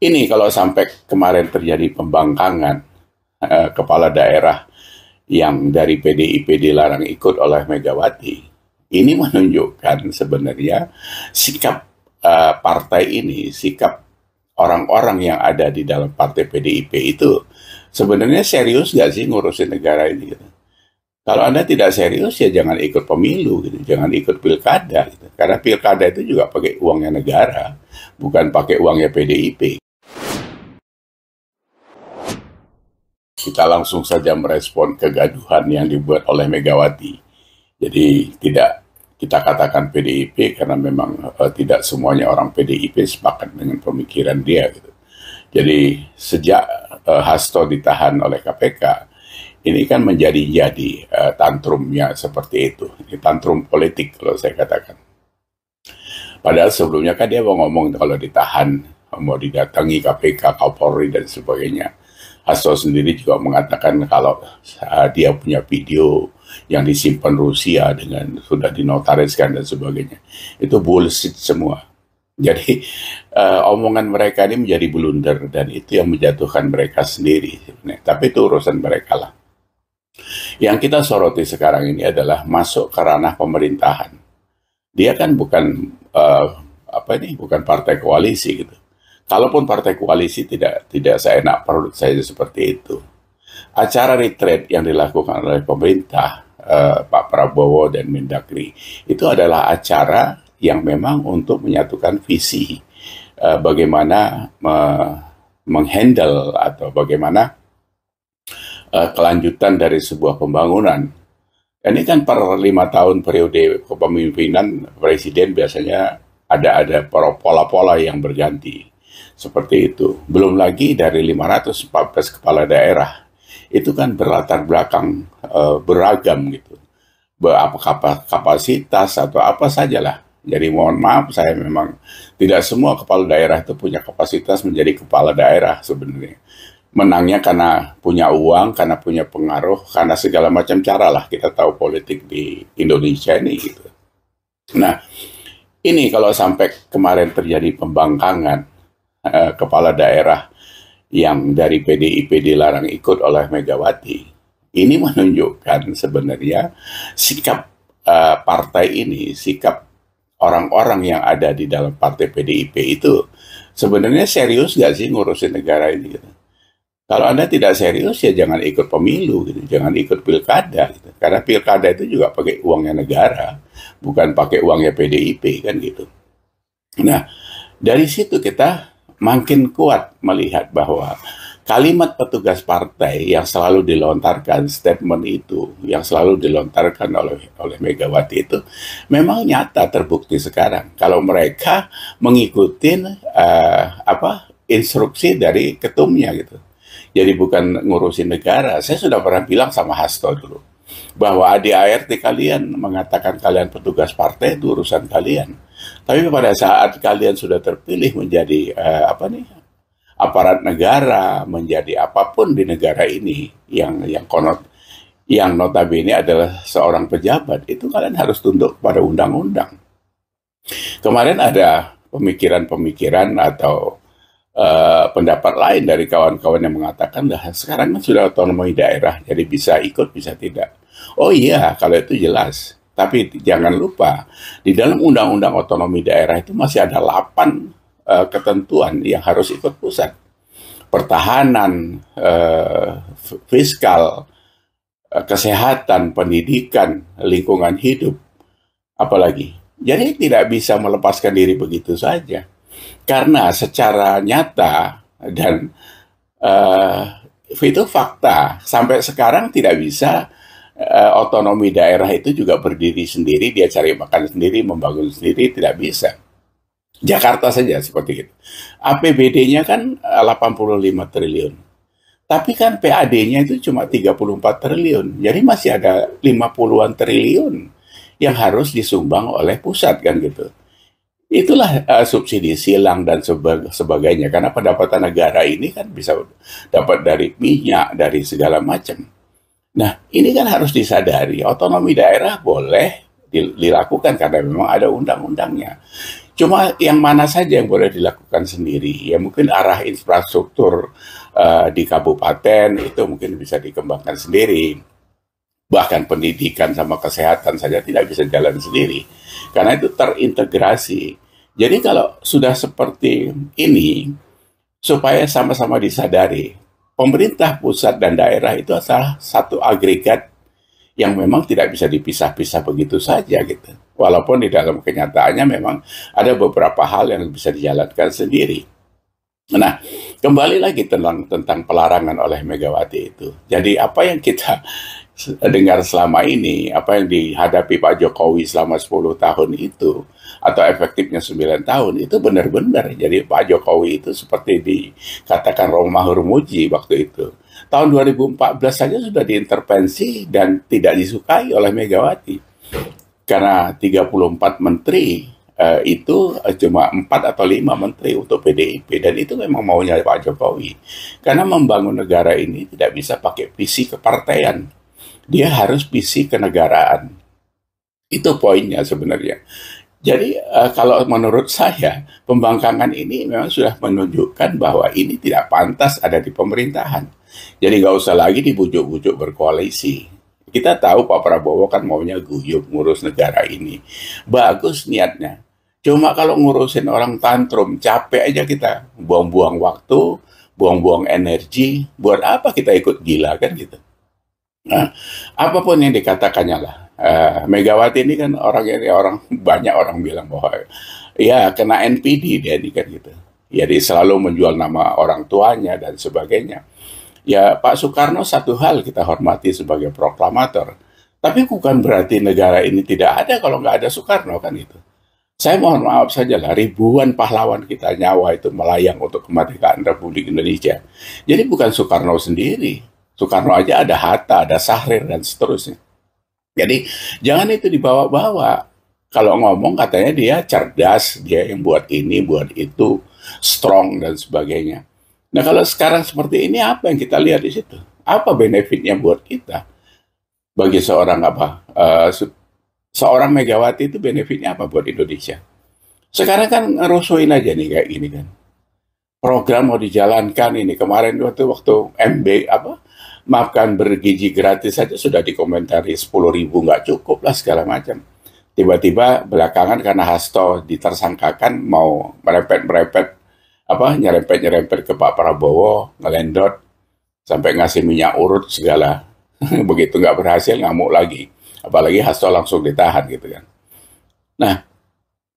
Ini kalau sampai kemarin terjadi pembangkangan kepala daerah yang dari PDIP dilarang ikut oleh Megawati, ini menunjukkan sebenarnya sikap partai ini, sikap orang-orang yang ada di dalam partai PDIP itu sebenarnya serius nggak sih ngurusin negara ini gitu. Kalau Anda tidak serius ya jangan ikut pemilu gitu, jangan ikut pilkada gitu. Karena pilkada itu juga pakai uangnya negara, bukan pakai uangnya PDIP. Kita langsung saja merespon kegaduhan yang dibuat oleh Megawati. Jadi tidak kita katakan PDIP karena memang tidak semuanya orang PDIP sepakat dengan pemikiran dia gitu. Jadi sejak Hasto ditahan oleh KPK, ini kan menjadi tantrumnya seperti itu. Ini tantrum politik kalau saya katakan. Padahal sebelumnya kan dia mau ngomong kalau ditahan, mau didatangi KPK, Kapolri dan sebagainya. Hasto sendiri juga mengatakan kalau dia punya video yang disimpan Rusia dengan sudah dinotariskan dan sebagainya. Itu bullshit semua. Jadi omongan mereka ini menjadi blunder dan itu yang menjatuhkan mereka sendiri. Tapi itu urusan mereka lah. Yang kita soroti sekarang ini adalah masuk ke ranah pemerintahan. Dia kan bukan bukan partai koalisi gitu. Kalaupun partai koalisi tidak seenak perut saya seperti itu. Acara retreat yang dilakukan oleh pemerintah, Pak Prabowo dan Mendagri, itu adalah acara yang memang untuk menyatukan visi bagaimana menghandle atau bagaimana kelanjutan dari sebuah pembangunan. Ini kan per 5 tahun periode kepemimpinan presiden biasanya ada pola-pola yang berganti. Seperti itu. Belum lagi dari 514 kepala daerah, itu kan berlatar belakang beragam gitu. Apa kapasitas atau apa sajalah. Jadi mohon maaf, saya memang tidak semua kepala daerah itu punya kapasitas menjadi kepala daerah sebenarnya. Menangnya karena punya uang, karena punya pengaruh, karena segala macam cara lah. Kita tahu politik di Indonesia ini gitu. Nah, ini kalau sampai kemarin terjadi pembangkangan kepala daerah yang dari PDIP dilarang ikut oleh Megawati, ini menunjukkan sebenarnya sikap partai ini, sikap orang-orang yang ada di dalam partai PDIP itu sebenarnya serius nggak sih ngurusin negara ini gitu. Kalau Anda tidak serius ya jangan ikut pemilu gitu, jangan ikut pilkada gitu. Karena pilkada itu juga pakai uangnya negara, bukan pakai uangnya PDIP kan gitu. Nah, dari situ kita makin kuat melihat bahwa kalimat petugas partai yang selalu dilontarkan, statement itu yang selalu dilontarkan oleh Megawati itu memang nyata terbukti sekarang. Kalau mereka mengikuti instruksi dari ketumnya gitu. Jadi bukan ngurusin negara. Saya sudah pernah bilang sama Hasto dulu bahwa ADART kalian mengatakan kalian petugas partai itu urusan kalian. Tapi pada saat kalian sudah terpilih menjadi aparat negara, menjadi apapun di negara ini yang notabene adalah seorang pejabat, itu kalian harus tunduk pada undang-undang. Kemarin ada pemikiran-pemikiran atau pendapat lain dari kawan-kawan yang mengatakan sekarang kan sudah otonomi daerah, jadi bisa ikut bisa tidak. Oh iya, kalau itu jelas. Tapi jangan lupa, di dalam undang-undang otonomi daerah itu masih ada 8 ketentuan yang harus ikut pusat. Pertahanan, fiskal, kesehatan, pendidikan, lingkungan hidup, apalagi. Jadi tidak bisa melepaskan diri begitu saja. Karena secara nyata dan itu fakta, sampai sekarang tidak bisa otonomi daerah itu juga berdiri sendiri, dia cari makan sendiri, membangun sendiri, tidak bisa. Jakarta saja seperti itu. APBD-nya kan 85 triliun. Tapi kan PAD-nya itu cuma 34 triliun. Jadi masih ada 50-an triliun yang harus disumbang oleh pusat kan gitu. Itulah subsidi silang dan sebagainya. Karena pendapatan negara ini kan bisa dapat dari minyak, dari segala macam. Nah, ini kan harus disadari, otonomi daerah boleh dilakukan karena memang ada undang-undangnya. Cuma yang mana saja yang boleh dilakukan sendiri, ya mungkin arah infrastruktur di kabupaten itu mungkin bisa dikembangkan sendiri. Bahkan pendidikan sama kesehatan saja tidak bisa jalan sendiri, karena itu terintegrasi. Jadi kalau sudah seperti ini, supaya sama-sama disadari, pemerintah pusat dan daerah itu adalah satu agregat yang memang tidak bisa dipisah-pisah begitu saja gitu. Walaupun di dalam kenyataannya memang ada beberapa hal yang bisa dijalankan sendiri. Nah, kembali lagi tentang pelarangan oleh Megawati itu. Jadi apa yang kita dengar selama ini, apa yang dihadapi Pak Jokowi selama 10 tahun itu, atau efektifnya 9 tahun, itu benar-benar. Jadi Pak Jokowi itu seperti dikatakan Romahur Hurmuji waktu itu. Tahun 2014 saja sudah diintervensi dan tidak disukai oleh Megawati. Karena 34 menteri itu cuma 4 atau 5 menteri untuk PDIP, dan itu memang maunya Pak Jokowi. Karena membangun negara ini tidak bisa pakai visi kepartaian, dia harus visi kenegaraan. Itu poinnya sebenarnya. Jadi kalau menurut saya, pembangkangan ini memang sudah menunjukkan bahwa ini tidak pantas ada di pemerintahan. Jadi nggak usah lagi dibujuk-bujuk berkoalisi. Kita tahu Pak Prabowo kan maunya guyup ngurus negara ini. Bagus niatnya. Cuma kalau ngurusin orang tantrum, capek aja kita. Buang-buang waktu, buang-buang energi. Buat apa kita ikut gila kan gitu. Nah, apapun yang dikatakannya lah. Megawati ini kan orang banyak orang bilang bahwa ya kena NPD dia ini kan gitu. Jadi selalu menjual nama orang tuanya dan sebagainya. Ya Pak Soekarno satu hal kita hormati sebagai proklamator. Tapi bukan berarti negara ini tidak ada kalau nggak ada Soekarno kan itu. Saya mohon maaf saja lah, ribuan pahlawan kita nyawa itu melayang untuk kemerdekaan Republik Indonesia. Jadi bukan Soekarno sendiri. Soekarno aja ada Hatta, ada Sahrir, dan seterusnya. Jadi jangan itu dibawa-bawa. Kalau ngomong katanya dia cerdas, dia yang buat ini, buat itu, strong, dan sebagainya. Nah kalau sekarang seperti ini, apa yang kita lihat di situ? Apa benefitnya buat kita? Bagi seorang seorang Megawati itu benefitnya apa buat Indonesia? Sekarang kan ngerusuin aja nih kayak gini kan. Program mau dijalankan ini kemarin waktu MB makan bergizi gratis saja sudah dikomentari 10.000 nggak cukup lah segala macam. Tiba-tiba belakangan karena Hasto ditersangkakan mau merepet nyerempet ke Pak Prabowo, ngelendot sampai ngasih minyak urut segala. Begitu nggak berhasil ngamuk lagi. Apalagi Hasto langsung ditahan gitu kan. Nah,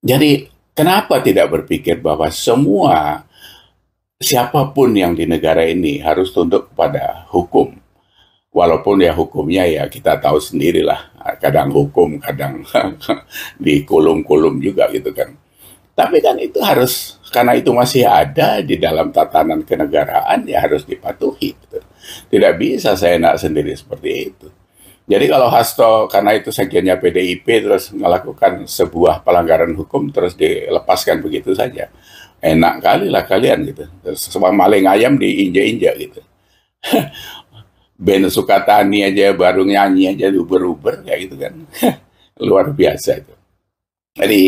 jadi kenapa tidak berpikir bahwa siapapun yang di negara ini harus tunduk kepada hukum. Walaupun ya hukumnya ya kita tahu sendirilah. Kadang hukum, kadang dikulum-kulum juga gitu kan. Tapi kan itu harus, karena itu masih ada di dalam tatanan kenegaraan, ya harus dipatuhi. Gitu. Tidak bisa seenak sendiri seperti itu. Jadi kalau Hasto, karena itu sekjennya PDIP, terus melakukan sebuah pelanggaran hukum, terus dilepaskan begitu saja. Enak kali lah kalian gitu. Terus semua maling ayam diinjak-injak gitu. Ben Sukatani aja baru nyanyi aja uber-uber kayak gitu kan. Luar biasa itu. Jadi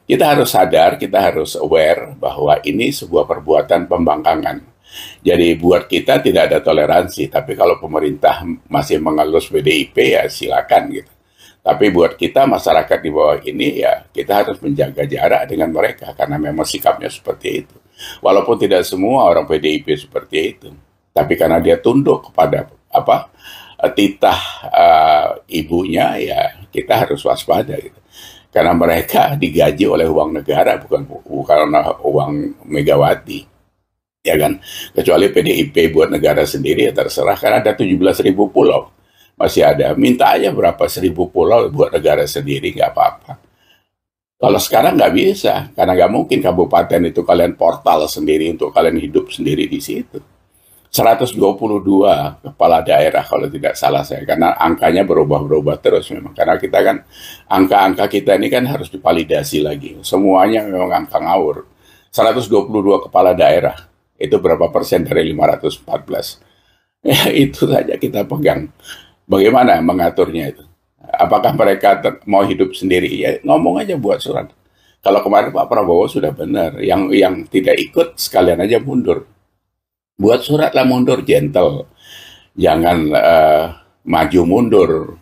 kita harus sadar, kita harus aware bahwa ini sebuah perbuatan pembangkangan. Jadi buat kita tidak ada toleransi, tapi kalau pemerintah masih mengelus PDIP ya silakan gitu. Tapi buat kita masyarakat di bawah ini ya kita harus menjaga jarak dengan mereka karena memang sikapnya seperti itu. Walaupun tidak semua orang PDIP seperti itu, tapi karena dia tunduk kepada titah ibunya ya kita harus waspada gitu. Karena mereka digaji oleh uang negara bukan uang Megawati. Ya kan, kecuali PDIP buat negara sendiri ya terserah, karena ada 17.000 pulau masih ada, minta aja berapa 1.000 pulau buat negara sendiri nggak apa-apa. Kalau sekarang nggak bisa, karena nggak mungkin kabupaten itu kalian portal sendiri untuk kalian hidup sendiri di situ. 122 kepala daerah kalau tidak salah saya, karena angkanya berubah-ubah terus memang, karena kita kan angka-angka kita ini kan harus divalidasi lagi, semuanya memang angka ngawur. 122 kepala daerah itu berapa persen dari 514? Ya, itu saja kita pegang. Bagaimana mengaturnya itu? Apakah mereka mau hidup sendiri? Ya ngomong aja buat surat. Kalau kemarin Pak Prabowo sudah benar, yang tidak ikut sekalian aja mundur. Buat surat lah mundur, gentle. Jangan maju mundur.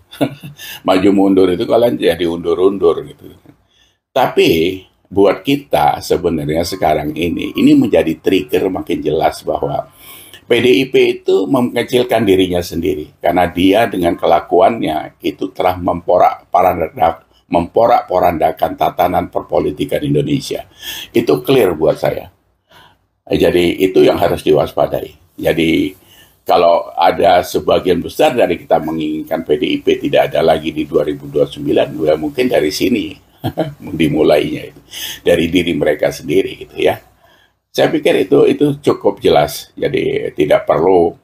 Maju mundur itu kalian jadi undur-undur gitu. Tapi buat kita sebenarnya sekarang ini menjadi trigger makin jelas bahwa PDIP itu mengecilkan dirinya sendiri karena dia dengan kelakuannya itu telah memporak-porandakan tatanan perpolitikan Indonesia. Itu clear buat saya. Jadi itu yang harus diwaspadai. Jadi kalau ada sebagian besar dari kita menginginkan PDIP tidak ada lagi di 2029, ya mungkin dari sini dimulainya itu dari diri mereka sendiri gitu ya. Saya pikir itu cukup jelas. Jadi tidak perlu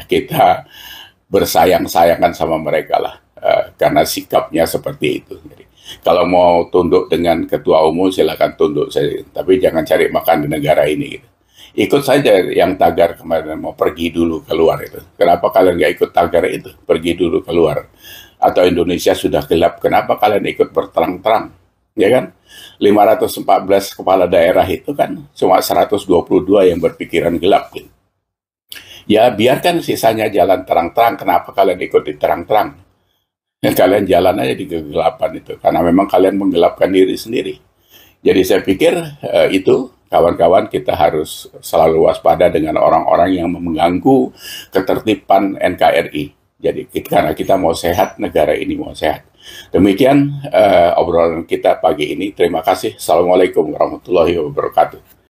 kita bersayang-sayangan sama mereka lah karena sikapnya seperti itu. Jadi, kalau mau tunduk dengan ketua umum silakan tunduk saja, tapi jangan cari makan di negara ini gitu. Ikut saja yang tagar kemarin mau pergi dulu keluar itu. Kenapa kalian nggak ikut tagar itu? Pergi dulu keluar. Atau Indonesia sudah gelap, kenapa kalian ikut berterang-terang? Ya kan? 514 kepala daerah itu kan cuma 122 yang berpikiran gelap gitu. Ya biarkan sisanya jalan terang-terang, kenapa kalian ikut di terang-terang? Ya, kalian jalan aja di kegelapan itu, karena memang kalian menggelapkan diri sendiri. Jadi saya pikir itu kawan-kawan kita harus selalu waspada dengan orang-orang yang mengganggu ketertiban NKRI. Jadi karena kita mau sehat, negara ini mau sehat. Demikian obrolan kita pagi ini. Terima kasih. Assalamualaikum warahmatullahi wabarakatuh.